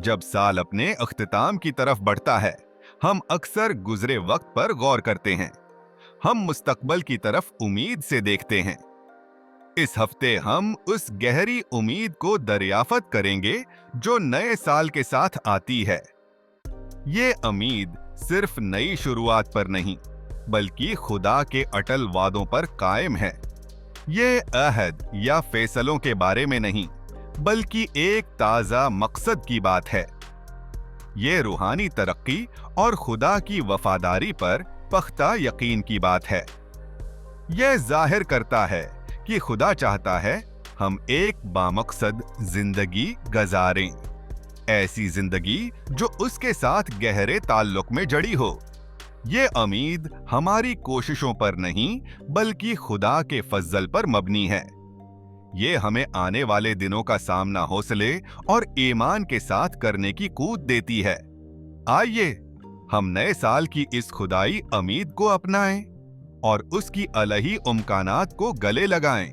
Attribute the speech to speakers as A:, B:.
A: जब साल अपने अख्तिताम की तरफ बढ़ता है, हम अक्सर गुजरे वक्त पर गौर करते हैं। हम मुस्तकबल की तरफ उम्मीद से देखते हैं। इस हफ्ते हम उस गहरी उम्मीद को दरियाफत करेंगे जो नए साल के साथ आती है। ये उम्मीद सिर्फ नई शुरुआत पर नहीं, बल्कि खुदा के अटल वादों पर कायम है। ये अहद या फैसलों के बारे में नहीं, बल्कि एक ताज़ा मकसद की बात है। ये रूहानी तरक्की और खुदा की वफादारी पर पख्ता यकीन की बात है। यह जाहिर करता है कि खुदा चाहता है हम एक बामकसद जिंदगी गुजारें, ऐसी जिंदगी जो उसके साथ गहरे ताल्लुक में जड़ी हो। ये उम्मीद हमारी कोशिशों पर नहीं, बल्कि खुदा के फजल पर मबनी है। ये हमें आने वाले दिनों का सामना हौसले और ईमान के साथ करने की कूद देती है। आइए हम नए साल की इस खुदाई उम्मीद को अपनाएं और उसकी अलही उम्कानात को गले लगाएं।